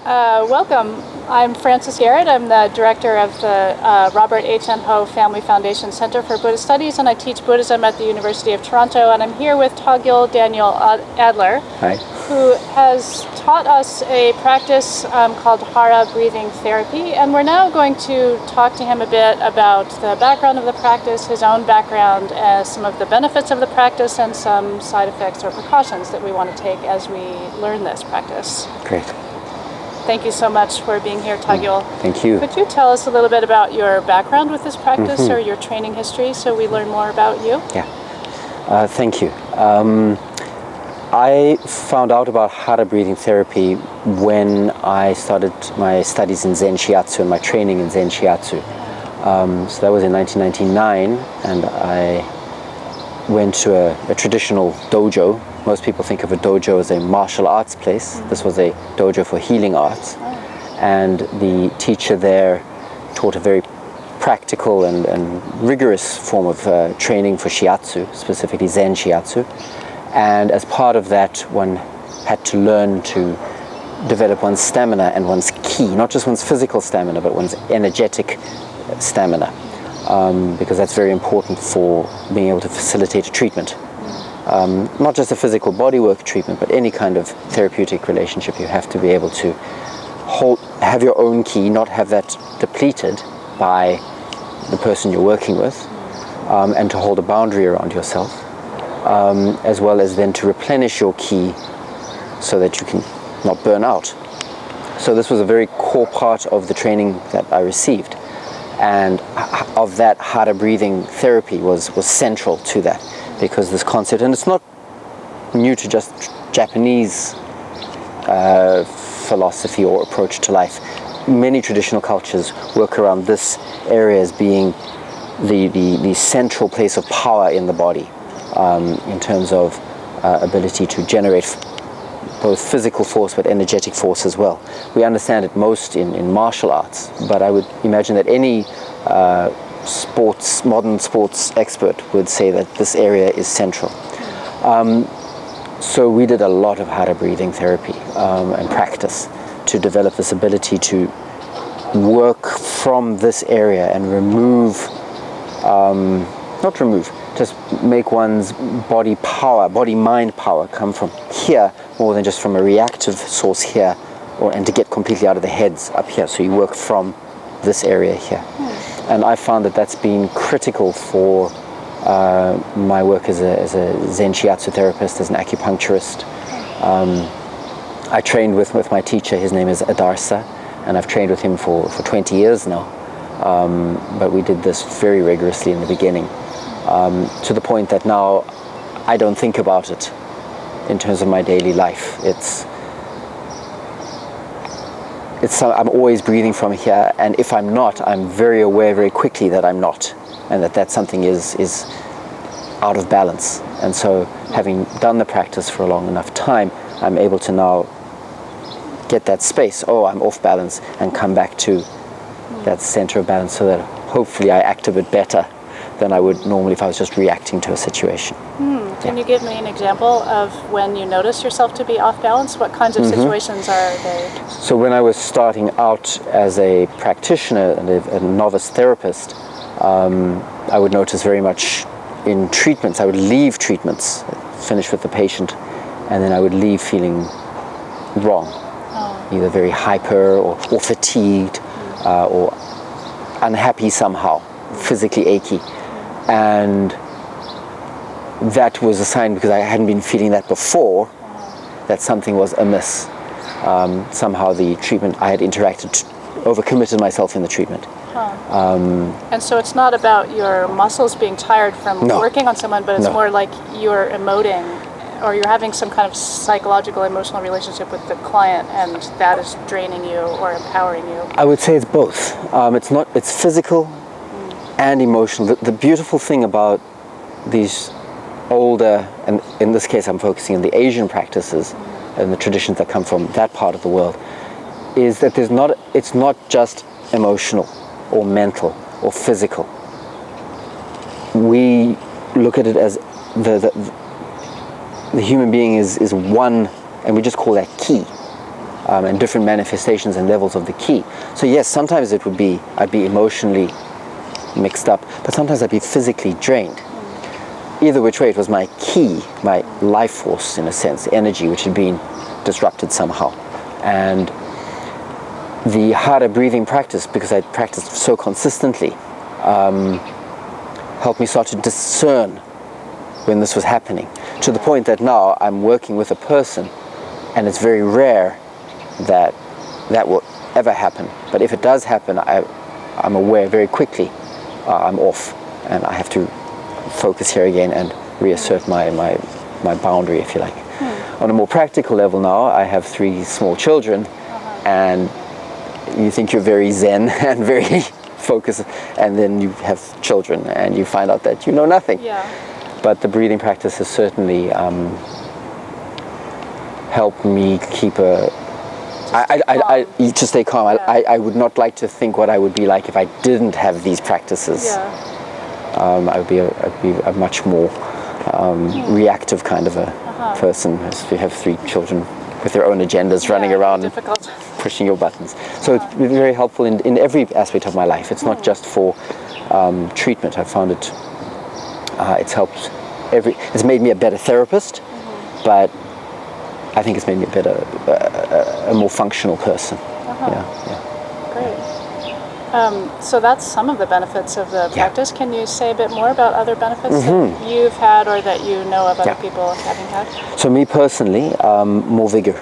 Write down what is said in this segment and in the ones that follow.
Welcome. I'm Frances Garrett. I'm the director of the Robert H. N. Ho Family Foundation Center for Buddhist Studies, and I teach Buddhism at the University of Toronto. And I'm here with Tagil Daniel Adler, Hi. who has taught us a practice called Hara breathing therapy. And we're now going to talk to him a bit about the background of the practice, his own background, some of the benefits of the practice, and some side effects or precautions that we want to take as we learn this practice. Great. Thank you so much for being here, Tagil. Thank you. Could you tell us a little bit about your background with this practice or your training history so we learn more about you? Yeah. Thank you. I found out about Hara breathing therapy when I started my studies in Zen Shiatsu and my training in Zen Shiatsu. So that was in 1999, and I went to a traditional dojo. Most people think of a dojo as a martial arts place. This was a dojo for healing arts. And the teacher there taught a very practical and rigorous form of training for shiatsu, specifically Zen shiatsu. And as part of that, one had to learn to develop one's stamina and one's ki, not just one's physical stamina, but one's energetic stamina, because that's very important for being able to facilitate a treatment. Not just a physical bodywork treatment, but any kind of therapeutic relationship. You have to be able to have your own ki, not have that depleted by the person you're working with, and to hold a boundary around yourself, as well as then to replenish your ki so that you can not burn out. So this was a very core part of the training that I received, and of that, Hara breathing therapy was central to that. Because this concept, and it's not new to just Japanese philosophy or approach to life. Many traditional cultures work around this area as being the central place of power in the body, in terms of ability to generate both physical force but energetic force as well. We understand it most in martial arts, but I would imagine that any modern sports expert would say that this area is central. So we did a lot of Hara breathing therapy and practice to develop this ability to work from this area and just make one's body-mind power come from here more than just from a reactive source here, and to get completely out of the heads up here. So you work from this area here. And I found that that's been critical for my work as a Zen Shiatsu therapist, as an acupuncturist. I trained with my teacher. His name is Adler, and I've trained with him for 20 years now. But we did this very rigorously in the beginning, to the point that now I don't think about it in terms of my daily life. I'm always breathing from here, and if I'm not, I'm very aware very quickly that I'm not, and that something is out of balance. And so, having done the practice for a long enough time, I'm able to now get that space, I'm off balance, and come back to that center of balance, so that hopefully I act a bit better than I would normally if I was just reacting to a situation. Can you give me an example of when you notice yourself to be off balance? What kinds of situations are they? So when I was starting out as a practitioner and a novice therapist, I would notice very much in treatments. I would leave treatments, finish with the patient, and then I would leave feeling wrong, either very hyper or fatigued, or unhappy somehow, physically achy. And that was a sign, because I hadn't been feeling that before, that something was amiss. Somehow the treatment, I had overcommitted myself in the treatment. And so it's not about your muscles being tired from working on someone, but it's more like you're emoting, or you're having some kind of psychological, emotional relationship with the client, and that is draining you or empowering you. I would say it's both. It's physical and emotional. The beautiful thing about these older, and in this case I'm focusing on the Asian practices and the traditions that come from that part of the world, is that it's not just emotional or mental or physical. We look at it as the human being is one, and we just call that ki. and different manifestations and levels of the ki. So yes, sometimes I'd be emotionally mixed up, but sometimes I'd be physically drained. Either which way, it was my ki, my life force in a sense, energy, which had been disrupted somehow. And the Hara breathing practice, because I practiced so consistently, helped me start to discern when this was happening, to the point that now I'm working with a person, and it's very rare that that will ever happen. But if it does happen, I'm aware very quickly I'm off, and I have to focus here again and reassert my boundary, if you like. On a more practical level now, I have 3 small children, and you think you're very zen and very focused, and then you have children and you find out that you know nothing. Yeah. But the breathing practice has certainly helped me keep to stay calm. Yeah. I would not like to think what I would be like if I didn't have these practices. Yeah. I would be a much more reactive kind of a person, as we have 3 children with their own agendas running around difficult. and pushing your buttons. So it's been very helpful in every aspect of my life. It's not just for treatment. I found it's helped it's made me a better therapist, but I think it's made me a more functional person. Great. So that's some of the benefits of the practice. Can you say a bit more about other benefits that you've had or that you know of other people having had? So me personally, more vigor,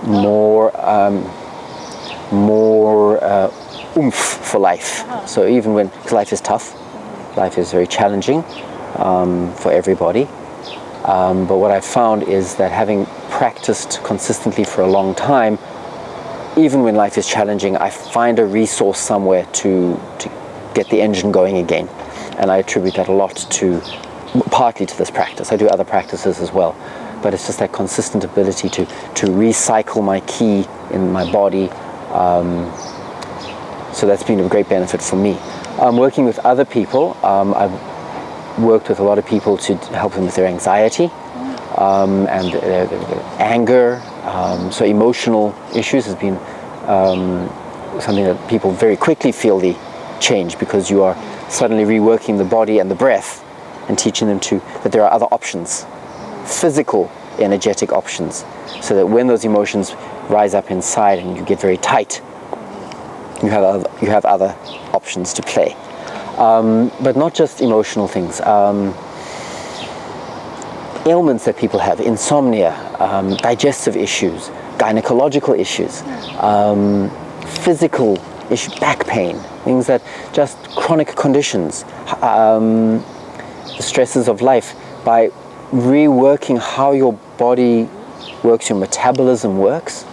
more oomph for life. So even when, because life is tough, life is very challenging for everybody. But what I've found is that having practiced consistently for a long time, even when life is challenging, I find a resource somewhere to get the engine going again. And I attribute that a lot partly to this practice. I do other practices as well. But it's just that consistent ability to recycle my ki in my body. So that's been a great benefit for me. Working with other people, I've worked with a lot of people to help them with their anxiety and their anger. So emotional issues has been something that people very quickly feel the change, because you are suddenly reworking the body and the breath and teaching them that there are other options, physical, energetic options, so that when those emotions rise up inside and you get very tight, you have other options to play. But not just emotional things. Ailments that people have, insomnia, digestive issues, gynecological issues, physical issues, back pain, things that just chronic conditions, the stresses of life. By reworking how your body works, your metabolism works,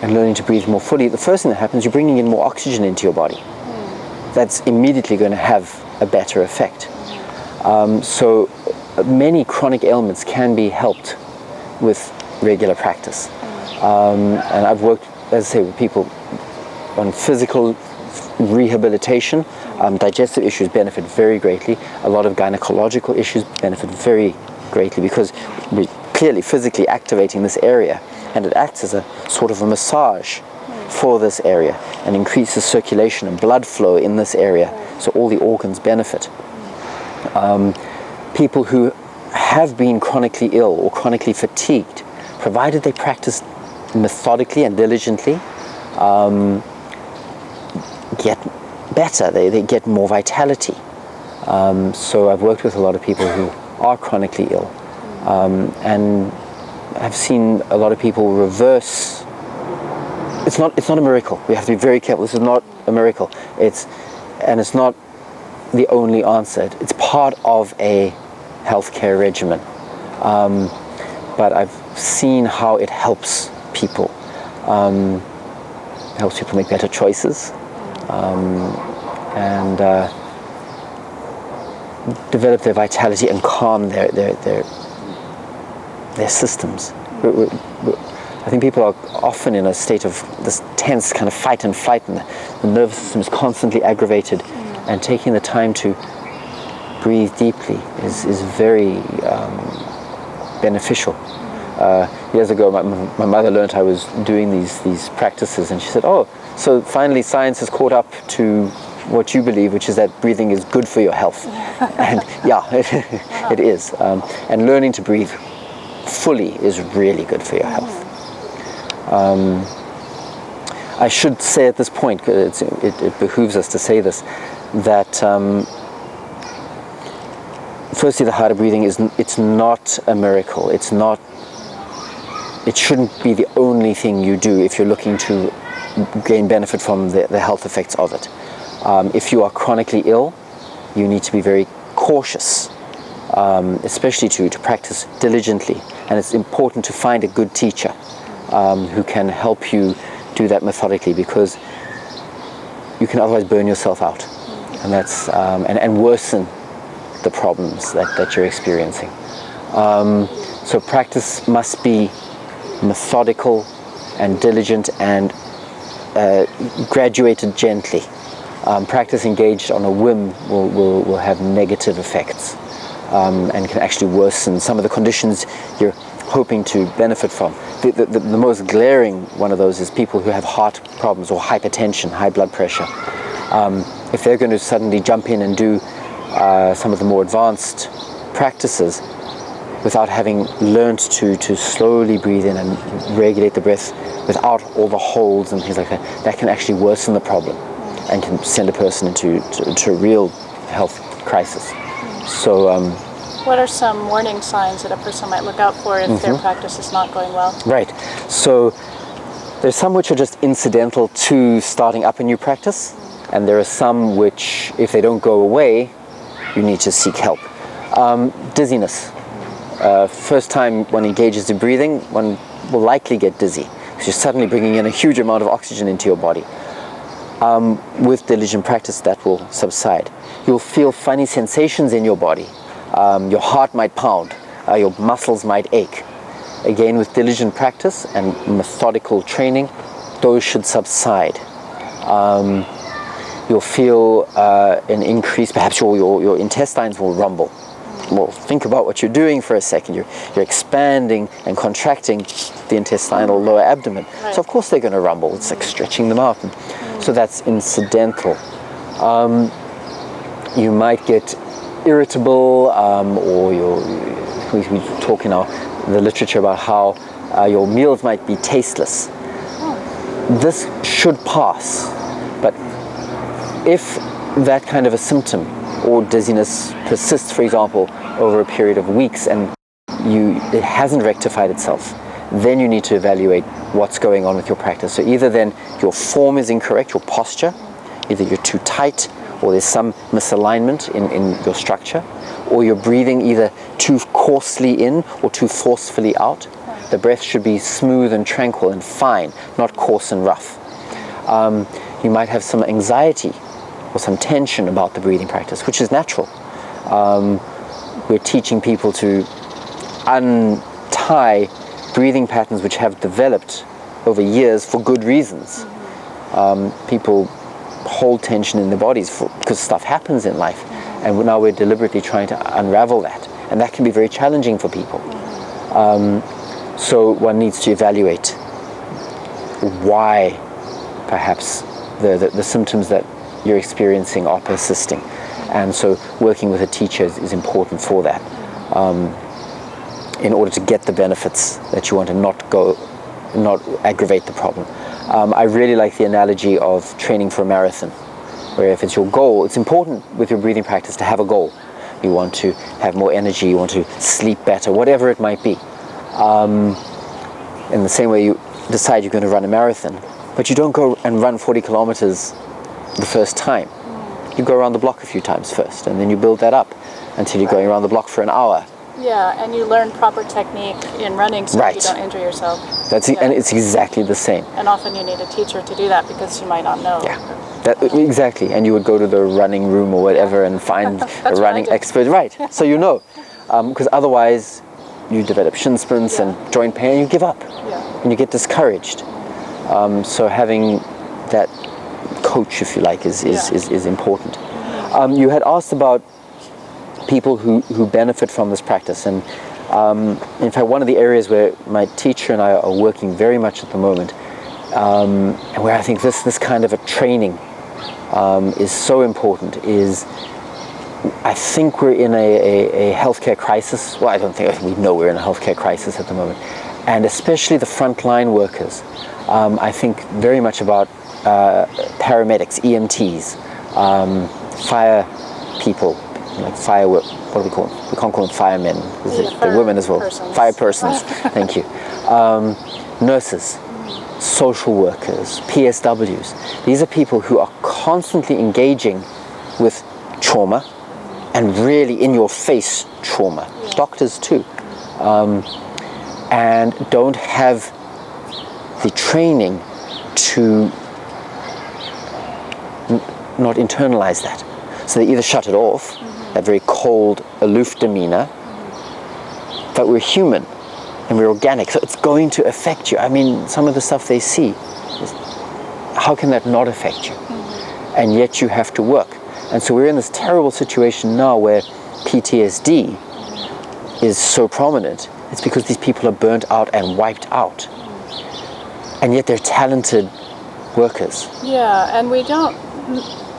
and learning to breathe more fully, the first thing that happens, you're bringing in more oxygen into your body. That's immediately going to have a better effect. So many chronic ailments can be helped with regular practice. And I've worked, as I say, with people on physical rehabilitation. Digestive issues benefit very greatly. A lot of gynecological issues benefit very greatly, because we're clearly physically activating this area, and it acts as a sort of a massage for this area and increases circulation and blood flow in this area, so all the organs benefit. People who have been chronically ill or chronically fatigued, provided they practice methodically and diligently, get better, they get more vitality. So I've worked with a lot of people who are chronically ill, and I've seen a lot of people reverse. It's not a miracle. We have to be very careful. This is not a miracle. It's not the only answer. It's part of a healthcare regimen. But I've seen how it helps people. Helps people make better choices, and develop their vitality and calm their systems. I think people are often in a state of this tense kind of fight and flight, and the nervous system is constantly aggravated, and taking the time to breathe deeply is very beneficial. Years ago, my mother learned I was doing these practices, and she said, "Oh, so finally science has caught up to what you believe, which is that breathing is good for your health." And yeah, it is. And learning to breathe fully is really good for your health. I should say at this point, it behooves us to say this, that firstly, the Hara breathing it's not a miracle. It shouldn't be the only thing you do if you're looking to gain benefit from the health effects of it. If you are chronically ill, you need to be very cautious, especially to practice diligently. And it's important to find a good teacher who can help you do that methodically, because you can otherwise burn yourself out, and that's and worsen the problems that you're experiencing. So practice must be methodical and diligent and graduated gently. Practice engaged on a whim will have negative effects and can actually worsen some of the conditions you're hoping to benefit from. The most glaring one of those is people who have heart problems or hypertension, high blood pressure. If they're going to suddenly jump in and do some of the more advanced practices without having learned to slowly breathe in and regulate the breath without all the holds and things like that, that can actually worsen the problem and can send a person into a real health crisis. So what are some warning signs that a person might look out for if their practice is not going well? Right. So there's some which are just incidental to starting up a new practice, and there are some which, if they don't go away, you need to seek help. Dizziness. First time one engages in breathing, one will likely get dizzy because you're suddenly bringing in a huge amount of oxygen into your body. With diligent practice, that will subside. You'll feel funny sensations in your body. Your heart might pound. Your muscles might ache. Again, with diligent practice and methodical training, those should subside. You'll feel an increase, perhaps your intestines will rumble. Well, think about what you're doing for a second. You're expanding and contracting the intestinal lower abdomen. Right. So of course they're going to rumble. It's like stretching them out. And so that's incidental. You might get irritable, or we talk in the literature about how your meals might be tasteless. This should pass, but if that kind of a symptom or dizziness persists, for example, over a period of weeks and it hasn't rectified itself, then you need to evaluate what's going on with your practice. So either then your form is incorrect, your posture, either you're too tight or there's some misalignment in your structure, or you're breathing either too coarsely in or too forcefully out. The breath should be smooth and tranquil and fine, not coarse and rough. You might have some anxiety or some tension about the breathing practice, which is natural. We're teaching people to untie breathing patterns which have developed over years for good reasons. People hold tension in their bodies because stuff happens in life, and now we're deliberately trying to unravel that, and that can be very challenging for people. So one needs to evaluate why perhaps the symptoms that you're experiencing are persisting, and so working with a teacher is important for that, in order to get the benefits that you want and not aggravate the problem. I really like the analogy of training for a marathon, where if it's your goal, it's important with your breathing practice to have a goal. You want to have more energy, you want to sleep better, whatever it might be. In the same way you decide you're going to run a marathon, but you don't go and run 40 kilometers the first time. You go around the block a few times first, and then you build that up until you're going around the block for an hour. Yeah, and you learn proper technique in running so that you don't injure yourself. And it's exactly the same. And often you need a teacher to do that because you might not know. Yeah, exactly. And you would go to the running room or whatever and find a running expert. Right, so you know. Because otherwise you develop shin splints and joint pain and you give up. And you get discouraged. So having that coach, if you like, is important. You had asked about people who benefit from this practice, and In fact, one of the areas where my teacher and I are working very much at the moment, and where I think this kind of a training is so important, is I think we're in a healthcare crisis. Well, I think we know we're in a healthcare crisis at the moment, and especially the frontline workers. I think very much about paramedics, EMTs, fire people, like firework. What do we call them? We can't call them firemen. They're women as well. Fire persons. Thank you. Nurses, social workers, PSWs. These are people who are constantly engaging with trauma, and really in your face trauma. Yeah. Doctors too. And don't have the training to not internalize that. So they either shut it off, that very cold, aloof demeanor, but we're human and we're organic, so it's going to affect you. I mean, some of the stuff they see, how can that not affect you? And yet you have to work. And so we're in this terrible situation now where PTSD is so prominent. It's because these people are burnt out and wiped out. And yet they're talented workers. Yeah, and we don't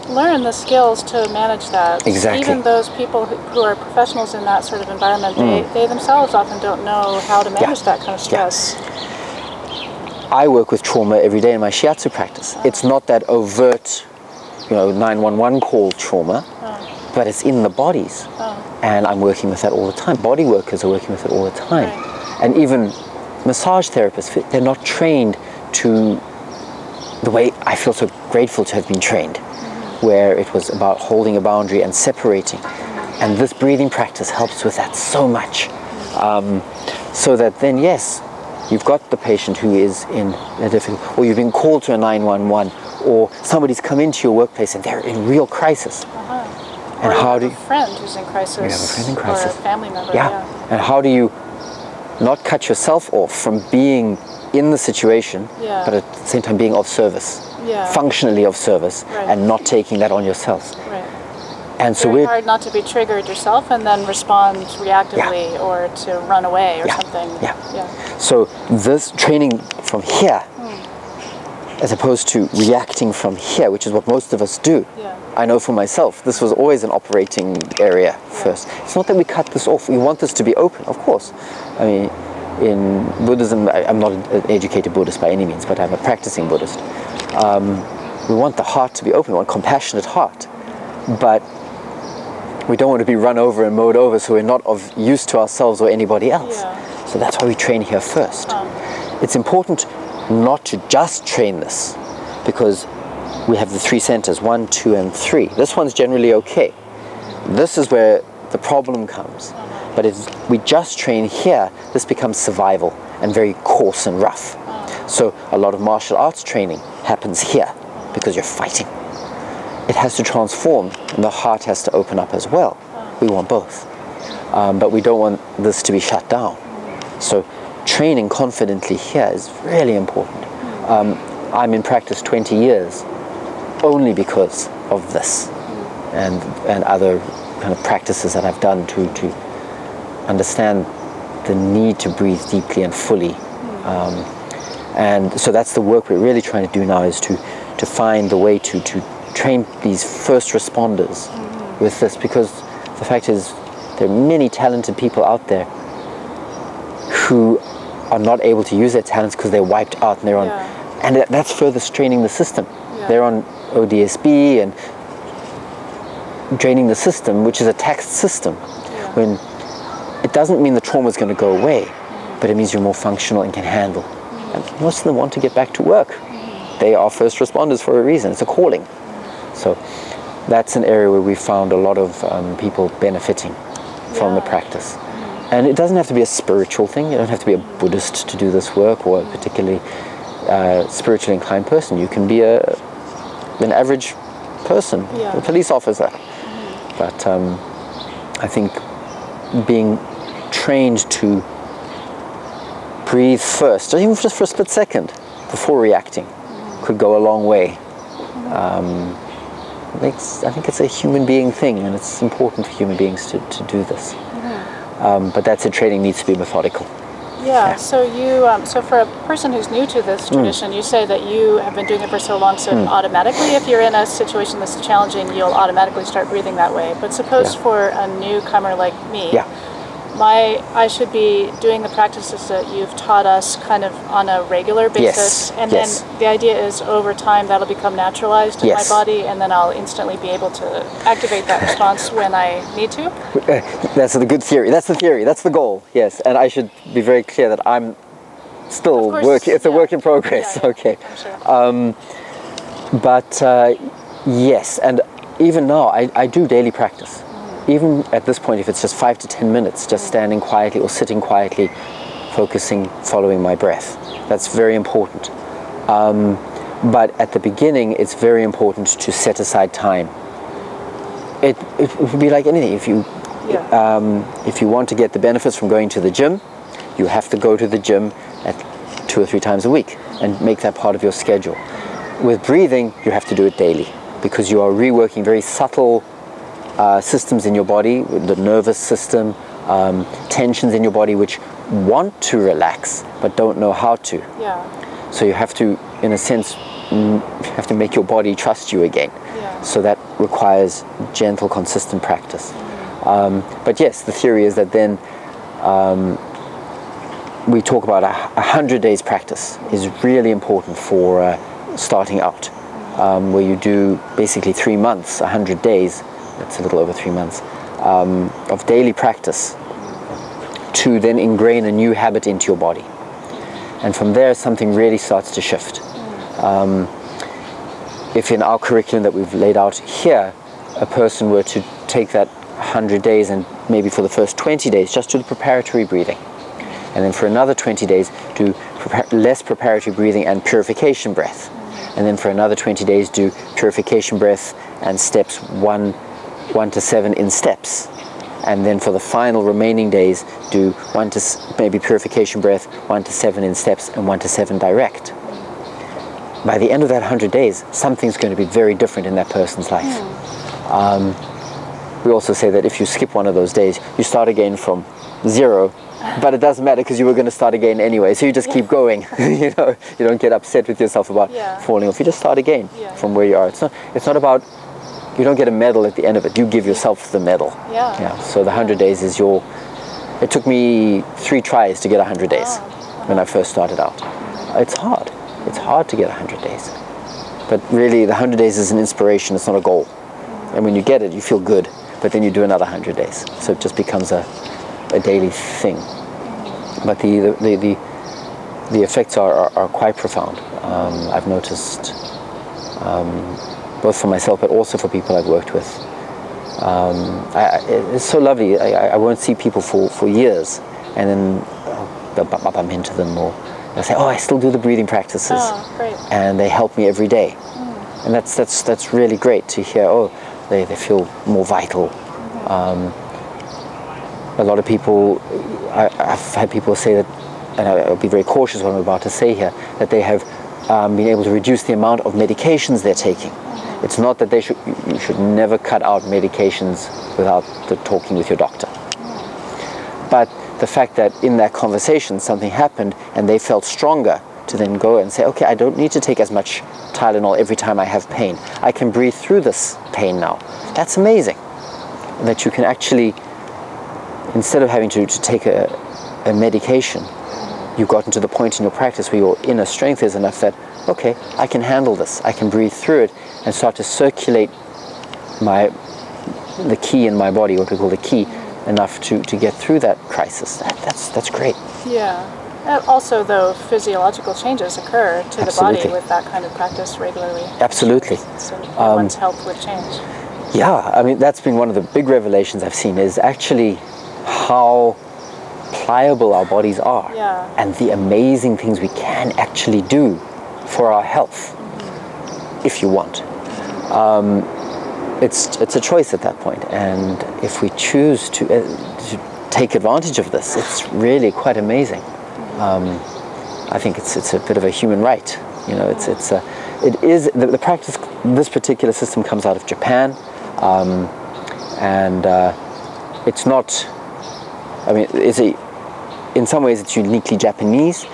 learn the skills to manage that. Exactly. Even those people who are professionals in that sort of environment, they themselves often don't know how to manage that kind of stress. Yeah. I work with trauma every day in my shiatsu practice. It's not that overt, 911 call trauma, but it's in the bodies. And I'm working with that all the time. Body workers are working with it all the time. Right. And even massage therapists, they're not trained to the way I feel so grateful to have been trained, where it was about holding a boundary and separating. And this breathing practice helps with that so much. So that then, yes, you've got the patient who is in a difficult, or you've been called to a 911, or somebody's come into your workplace and they're in real crisis. And how do you have a friend who's in crisis? You have a friend in crisis. Or a family member. Yeah. And how do you not cut yourself off from being in the situation, but at the same time being of service, functionally of service, and not taking that on yourself. Right. And so it's hard not to be triggered yourself and then respond reactively or to run away or something. So this training from here, as opposed to reacting from here, which is what most of us do. I know for myself, this was always an operating area first. It's not that we cut this off. We want this to be open, of course. I mean, in Buddhism, I'm not an educated Buddhist by any means, but I'm a practicing Buddhist. We want the heart to be open. We want a compassionate heart. But we don't want to be run over and mowed over, so we're not of use to ourselves or anybody else. So that's why we train here first. It's important not to just train this, because we have the 3 centers, 1, 2, and 3. This one's generally okay. This is where the problem comes. But if we just train here, this becomes survival and very coarse and rough. So a lot of martial arts training happens here because you're fighting. It has to transform, and the heart has to open up as well. We want both. But we don't want this to be shut down. So training confidently here is really important. I'm in practice 20 years only because of this and other kind of practices that I've done to understand the need to breathe deeply and fully. And so that's the work we're really trying to do now, is to find the way to train these first responders with this, because the fact is there are many talented people out there who are not able to use their talents because they're wiped out and they're on, and that's further straining the system. They're on ODSB and draining the system, which is a taxed system, when it doesn't mean the trauma is going to go away, but it means you're more functional and can handle. And most of them want to get back to work. They are first responders for a reason. It's a calling. So that's an area where we found a lot of people benefiting from the practice. And it doesn't have to be a spiritual thing. You don't have to be a Buddhist to do this work, or a particularly spiritually inclined person. You can be an average person, a police officer. But I think being trained to breathe first, or even just for a split second before reacting, could go a long way. I think it's a human being thing, and it's important for human beings to do this. But that said, training needs to be methodical. Yeah, so you, so for a person who's new to this tradition, you say that you have been doing it for so long, so automatically, if you're in a situation that's challenging, you'll automatically start breathing that way. But suppose for a newcomer like me, I should be doing the practices that you've taught us kind of on a regular basis, and then the idea is over time that'll become naturalized in my body, and then I'll instantly be able to activate that response when I need to. That's the good theory. That's the theory. That's the goal. Yes, and I should be very clear that I'm still working. It's a work in progress. Okay. I'm sure. But yes, and even now I do daily practice. Even at this point, if it's just 5 to 10 minutes, just standing quietly or sitting quietly, focusing, following my breath. That's very important. But at the beginning, it's very important to set aside time. It would be like anything. If you want to get the benefits from going to the gym, you have to go to the gym at 2 or 3 times a week and make that part of your schedule. With breathing, you have to do it daily because you are reworking very subtle systems in your body, the nervous system, tensions in your body which want to relax but don't know how to. Yeah. So you have to, in a sense, you have to make your body trust you again. Yeah. So that requires gentle, consistent practice. But yes, the theory is that then we talk about 100 days practice is really important for starting out, where you do basically 3 months, 100 days. It's a little over 3 months of daily practice to then ingrain a new habit into your body. And from there, something really starts to shift. If in our curriculum that we've laid out here, a person were to take that 100 days and maybe for the first 20 days, just do the preparatory breathing. And then for another 20 days, do less preparatory breathing and purification breath. And then for another 20 days, do purification breath and steps 1 to 7 in steps, and then for the final remaining days do maybe purification breath 1 to 7 in steps and 1 to 7 direct. By the end of that 100 days, something's going to be very different in that person's life. We also say that if you skip one of those days, you start again from 0, but it doesn't matter because you were going to start again anyway, so you just keep going. You don't get upset with yourself about falling off. You just start again from where you are. It's not about, you don't get a medal at the end of it. You give yourself the medal. So the 100 days is it took me 3 tries to get 100 days when I first started out. It's hard. It's hard to get 100 days. But really, the 100 days is an inspiration. It's not a goal. And when you get it, you feel good. But then you do another 100 days. So it just becomes a daily thing. But the effects are quite profound. I've noticed, both for myself, but also for people I've worked with. It's so lovely. I won't see people for years, and then they'll bump into them, or they'll say, "Oh, I still do the breathing practices," great. And they help me every day. And that's really great to hear. Oh, they feel more vital. A lot of people, I've had people say that, and I'll be very cautious what I'm about to say here, that they have been able to reduce the amount of medications they're taking. It's not that you should never cut out medications without talking with your doctor. But the fact that in that conversation something happened and they felt stronger to then go and say, okay, I don't need to take as much Tylenol every time I have pain. I can breathe through this pain now. That's amazing. That you can actually, instead of having to take a medication, you've gotten to the point in your practice where your inner strength is enough that, okay, I can handle this. I can breathe through it and start to circulate the ki in my body, what we call the ki, enough to get through that crisis. That's great. Yeah. Also, though, physiological changes occur to the body with that kind of practice regularly. Absolutely. So everyone's helped with change. Yeah, I mean, that's been one of the big revelations I've seen, is actually how pliable our bodies are, and the amazing things we can actually do for our health, if you want. It's a choice at that point, and if we choose to take advantage of this, it's really quite amazing. I think it's a bit of a human right. It is the practice. This particular system comes out of Japan, and it's not I mean, in some ways it's uniquely Japanese,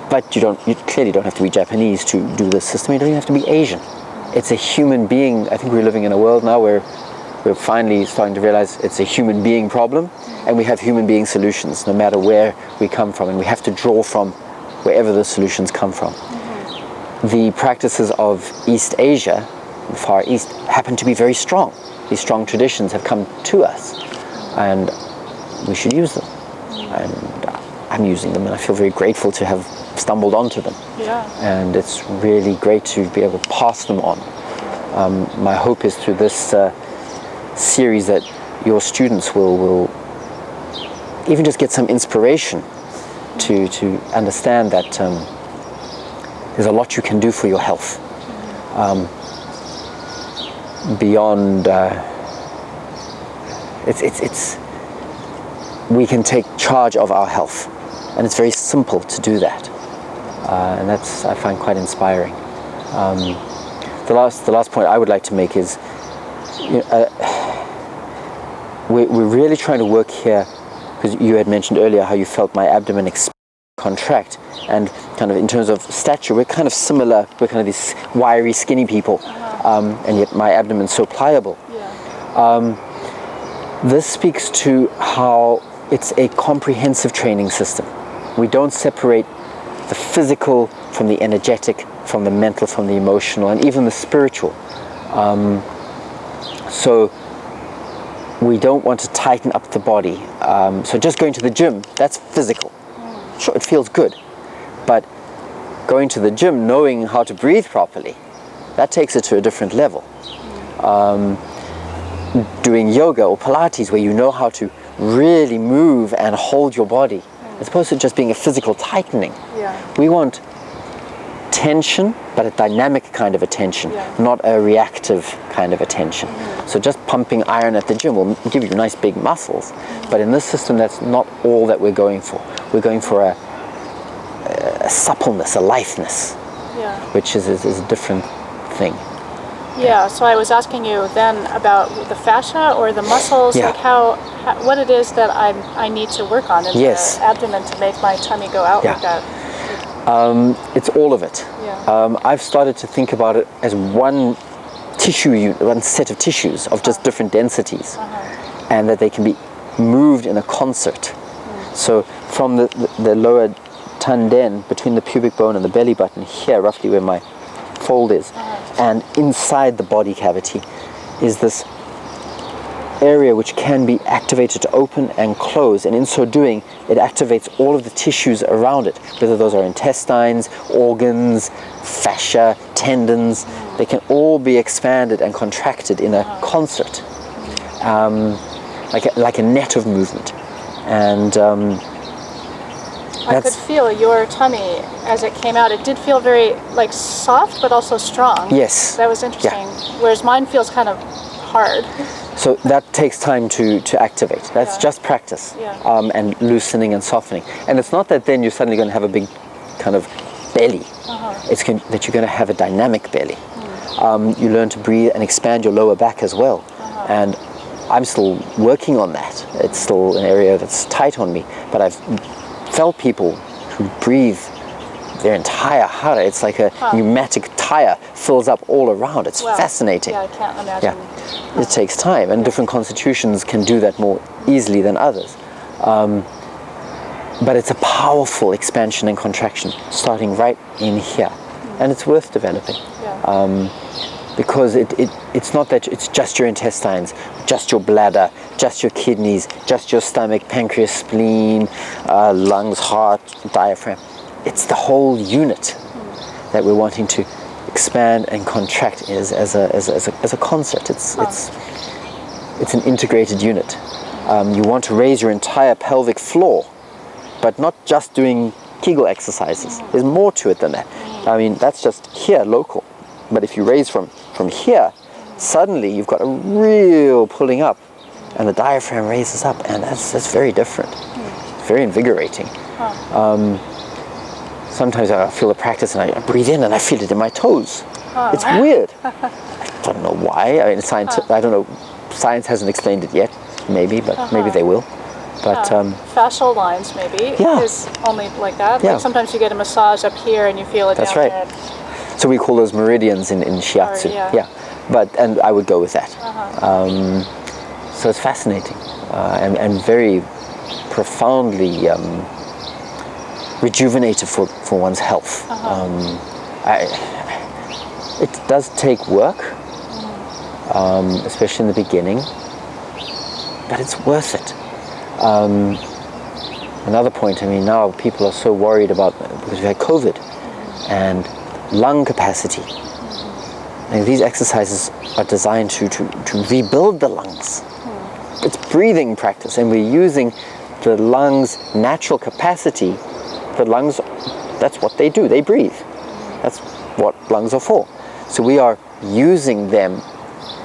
but you clearly don't have to be Japanese to do this system. You don't even have to be Asian. It's a human being. I think we're living in a world now where we're finally starting to realize it's a human being problem, and we have human being solutions no matter where we come from, and we have to draw from wherever the solutions come from. The practices of East Asia, the Far East, happen to be very strong. These strong traditions have come to us, and we should use them. And I'm using them, and I feel very grateful to have stumbled onto them. Yeah. And it's really great to be able to pass them on. My hope is through this series that your students will even just get some inspiration to understand that there's a lot you can do for your health. Beyond, we can take charge of our health, and it's very simple to do that, and that's, I find, quite inspiring. The last point I would like to make is, we're really trying to work here, because you had mentioned earlier how you felt my abdomen contract, and kind of in terms of stature, we're kind of similar. We're kind of these wiry, skinny people, and yet my abdomen's so pliable. Yeah. This speaks to how it's a comprehensive training system. We don't separate the physical from the energetic, from the mental, from the emotional, and even the spiritual. So we don't want to tighten up the body. So just going to the gym, that's physical. Sure, it feels good. But going to the gym, knowing how to breathe properly, that takes it to a different level. Doing yoga or Pilates, where you know how to really move and hold your body, as opposed to just being a physical tightening. Yeah. We want tension, but a dynamic kind of attention, not a reactive kind of attention. So just pumping iron at the gym will give you nice big muscles, but in this system that's not all that we're going for. We're going for a suppleness, a litheness, which is a different thing. Yeah, so I was asking you then about the fascia or the muscles, like what it is that I need to work on in the abdomen to make my tummy go out like that. It's all of it. Yeah. I've started to think about it as one tissue unit, one set of tissues of just different densities, and that they can be moved in a concert. So from the lower tanden, between the pubic bone and the belly button, here roughly where my fold is, and inside the body cavity is this area which can be activated to open and close, and in so doing it activates all of the tissues around it, whether those are intestines, organs, fascia, tendons. They can all be expanded and contracted in a concert, like a net of movement. And I could feel your tummy as it came out. It did feel very soft, but also strong. Yes. That was interesting. Whereas mine feels kind of hard. So that takes time to activate. That's just practice, and loosening and softening. And it's not that then you're suddenly going to have a big kind of belly. It's that you're going to have a dynamic belly. You learn to breathe and expand your lower back as well. And I'm still working on that. It's still an area that's tight on me, but I've felt people who breathe their entire hara. It's like a pneumatic tire fills up all around. It's fascinating. Yeah, I can't imagine. Yeah. It takes time, and different constitutions can do that more easily than others. But it's a powerful expansion and contraction starting right in here, and it's worth developing. Because it's not that it's just your intestines, just your bladder, just your kidneys, just your stomach, pancreas, spleen, lungs, heart, diaphragm. It's the whole unit that we're wanting to expand and contract as a concert. It's an integrated unit. You want to raise your entire pelvic floor, but not just doing Kegel exercises. There's more to it than that. I mean, that's just here, local. But if you raise from here, suddenly you've got a real pulling up, and the diaphragm raises up, and that's very different. Very invigorating. Sometimes I feel the practice and I breathe in and I feel it in my toes. It's weird. I don't know why. I mean, I don't know. Science hasn't explained it yet, maybe, but maybe they will. But fascial lines maybe is only like that. Yeah. Like sometimes you get a massage up here and you feel it That's down right. there. So we call those meridians in shiatsu. And I would go with that. So it's fascinating and very profoundly rejuvenative for one's health. It does take work, especially in the beginning, but it's worth it. Another point, I mean, now people are so worried about, because we've had COVID and lung capacity. And these exercises are designed to rebuild the lungs. It's breathing practice, and we're using the lungs' natural capacity. The lungs, that's what they do, they breathe. That's what lungs are for. So we are using them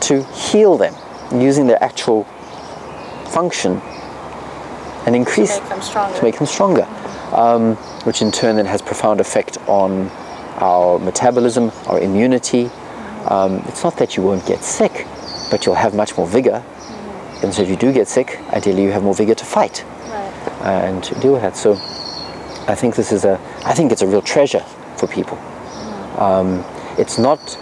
to heal them, using their actual function and increase to make them stronger, which in turn then has profound effect on our metabolism, our immunity. It's not that you won't get sick, but you'll have much more vigor. And so if you do get sick, ideally you have more vigor to fight and to deal with that. So I think it's a real treasure for people. It's not,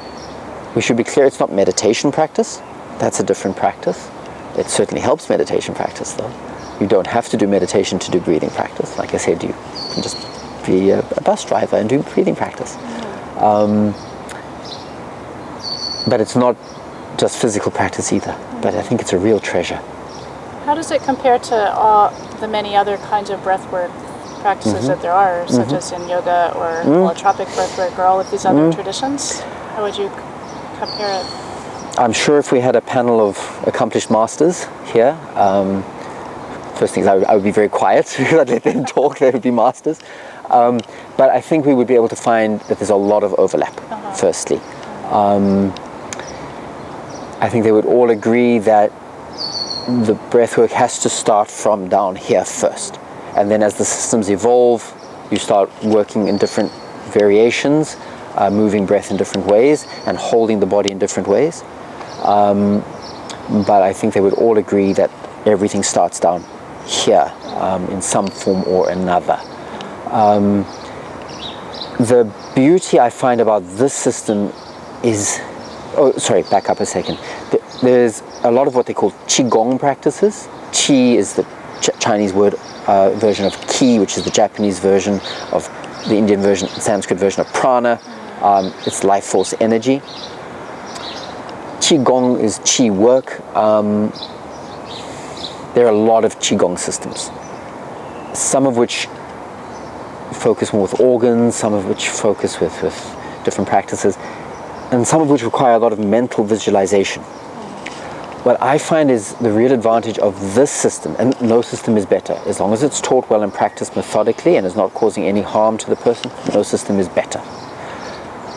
we should be clear, it's not meditation practice. That's a different practice. It certainly helps meditation practice though. You don't have to do meditation to do breathing practice. Like I said, you can just be a bus driver and do breathing practice. But it's not just physical practice either. But I think it's a real treasure. How does it compare to all the many other kinds of breathwork practices that there are, such as in yoga or holotropic breathwork or all of these other traditions? How would you compare it? I'm sure if we had a panel of accomplished masters here, first thing is I would be very quiet because I'd let them talk, they would be masters. But I think we would be able to find that there's a lot of overlap, firstly. I think they would all agree that the breathwork has to start from down here first. And then as the systems evolve, you start working in different variations, moving breath in different ways and holding the body in different ways. But I think they would all agree that everything starts down here in some form or another. The beauty I find about this system is, back up a second. There's a lot of what they call Qigong practices. Qi is the Chinese word version of Ki, which is the Japanese version of the Indian version, Sanskrit version of prana. It's life force energy. Qigong is Qi work. There are a lot of Qigong systems, some of which focus more with organs, some of which focus with different practices, and some of which require a lot of mental visualization. What I find is the real advantage of this system, and no system is better, as long as it's taught well and practiced methodically and is not causing any harm to the person, no system is better.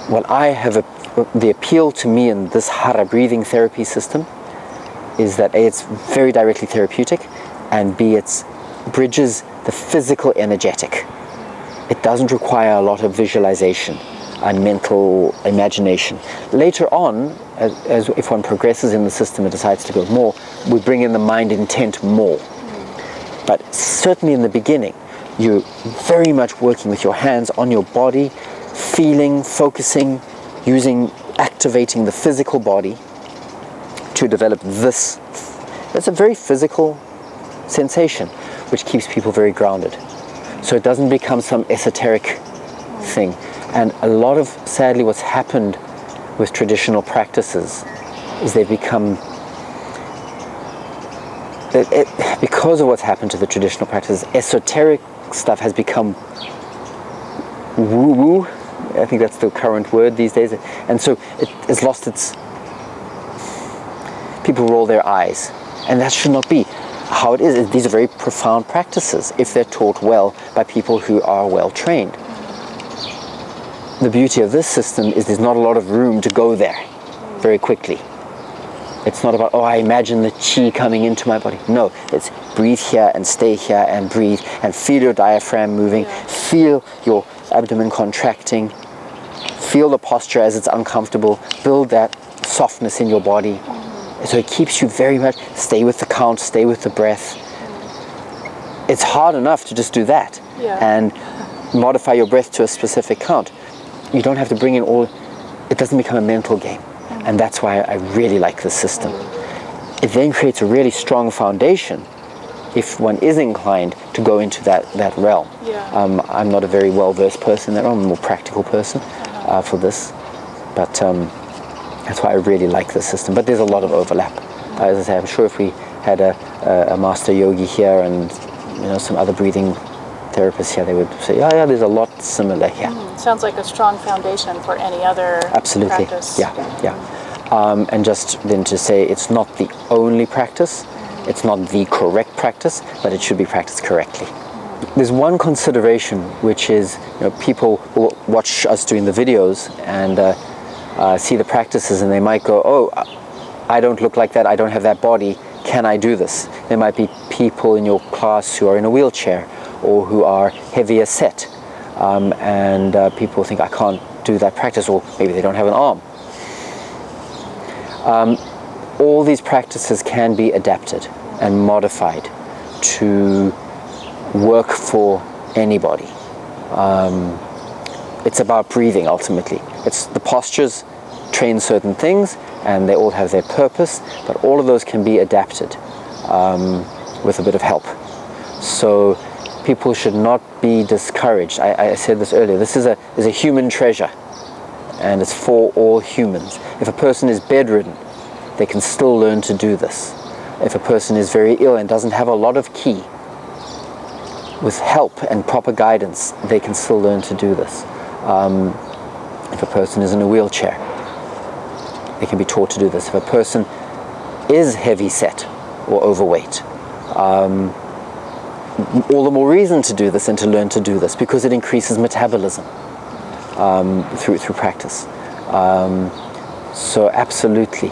What I have, the appeal to me in this Hara breathing therapy system is that A, it's very directly therapeutic, and B, it bridges the physical energetic. It doesn't require a lot of visualization and mental imagination. Later on, as if one progresses in the system and decides to go more, we bring in the mind intent more. But certainly in the beginning, you're very much working with your hands on your body, feeling, focusing, activating the physical body to develop this. It's a very physical sensation, which keeps people very grounded. So it doesn't become some esoteric thing. And a lot of, sadly, what's happened with traditional practices is they've become, because of what's happened to the traditional practices, esoteric stuff has become woo-woo. I think that's the current word these days. And so it has lost its, people roll their eyes. And that should not be how it is. These are very profound practices if they're taught well by people who are well trained. The beauty of this system is there's not a lot of room to go there very quickly. It's not about, I imagine the chi coming into my body. No, it's breathe here and stay here and breathe and feel your diaphragm moving, feel your abdomen contracting, feel the posture as it's uncomfortable, build that softness in your body. So it keeps you very much, stay with the count, stay with the breath. it's hard enough to just do that and modify your breath to a specific count. You don't have to bring in all, it doesn't become a mental game. And that's why I really like this system. It then creates a really strong foundation if one is inclined to go into that realm. I'm not a very well-versed person in that realm. I'm a more practical person for this. But that's why I really like this system. But there's a lot of overlap. As I say, I'm sure if we had a master yogi here and some other breathing therapists here, they would say, yeah, there's a lot similar here. Sounds like a strong foundation for any other practice. And just then to say, it's not the only practice, it's not the correct practice, but it should be practiced correctly. There's one consideration, which is, people will watch us doing the videos and see the practices, and they might go, oh, I don't look like that, I don't have that body, can I do this? There might be people in your class who are in a wheelchair or who are heavier set, and people think, I can't do that practice, or maybe they don't have an arm. All these practices can be adapted and modified to work for anybody. It's about breathing ultimately. It's the postures train certain things and they all have their purpose, but all of those can be adapted with a bit of help. So people should not be discouraged. I said this earlier, this is a human treasure and it's for all humans. If a person is bedridden, they can still learn to do this. If a person is very ill and doesn't have a lot of ki, with help and proper guidance, they can still learn to do this. If a person is in a wheelchair, they can be taught to do this. If a person is heavy set or overweight, all the more reason to do this and to learn to do this, because it increases metabolism through practice. So absolutely,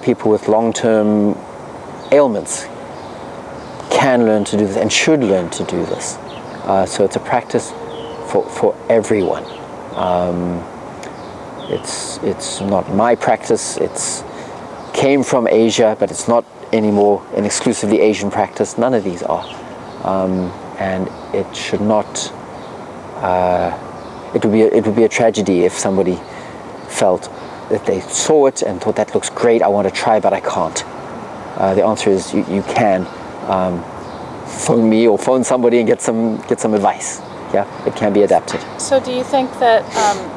people with long-term ailments can learn to do this and should learn to do this. So it's a practice for everyone. It's not my practice. It's came from Asia, but it's not anymore an exclusively Asian practice. None of these are, and it should not. It would be a tragedy if somebody felt that they saw it and thought that looks great, I want to try, but I can't. The answer is you can phone me or phone somebody and get some advice. Yeah, it can be adapted. So do you think that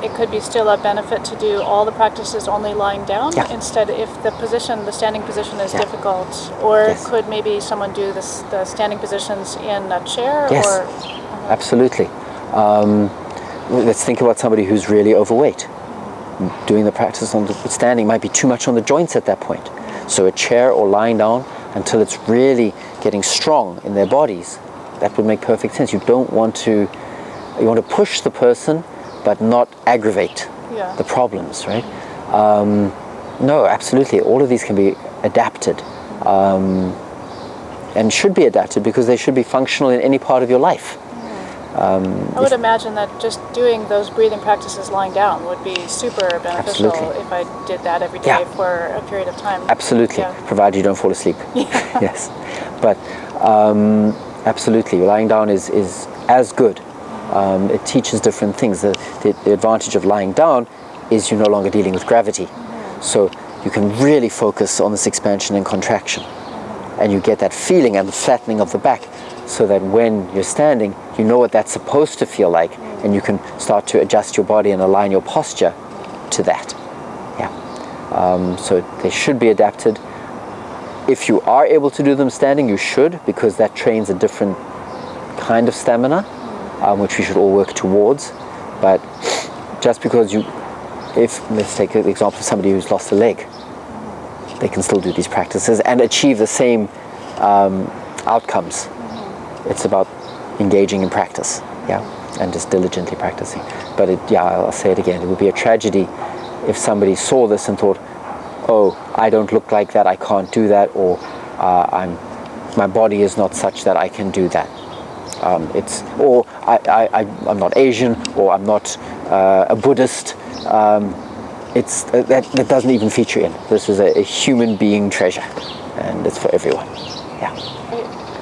it could be still a benefit to do all the practices only lying down instead, if the standing position is difficult, or could maybe someone do the standing positions in a chair? Yes, absolutely. Let's think about somebody who's really overweight. Doing the practice on the standing might be too much on the joints at that point. So a chair or lying down until it's really getting strong in their bodies, that would make perfect sense. You want to push the person, but not aggravate the problems, right? No, absolutely. All of these can be adapted and should be adapted because they should be functional in any part of your life. I would imagine that just doing those breathing practices lying down would be super beneficial if I did that every day for a period of time. Absolutely, provided you don't fall asleep. Yes, but absolutely, lying down is as good. It teaches different things. The advantage of lying down is you're no longer dealing with gravity. So you can really focus on this expansion and contraction. And you get that feeling and the flattening of the back, so that when you're standing, you know what that's supposed to feel like, and you can start to adjust your body and align your posture to that. So they should be adapted. If you are able to do them standing, you should, because that trains a different kind of stamina, which we should all work towards. But just because let's take the example of somebody who's lost a leg, they can still do these practices and achieve the same outcomes. It's about engaging in practice, and just diligently practicing. But I'll say it again, it would be a tragedy if somebody saw this and thought, oh, I don't look like that, I can't do that, or my body is not such that I can do that. I'm not Asian, or I'm not a Buddhist. That doesn't even feature in. This is a human being treasure, and it's for everyone.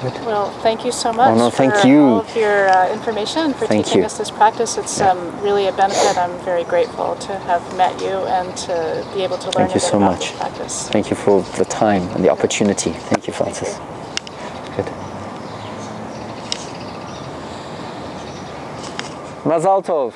Well, thank you so much thank for you. all of your information and for Thank teaching you. us this practice. It's really a benefit. I'm very grateful to have met you and to be able to learn Thank you a bit so about much. this practice. Thank you for the time and the opportunity. Thank you, Francis. Good. Mazal Tov.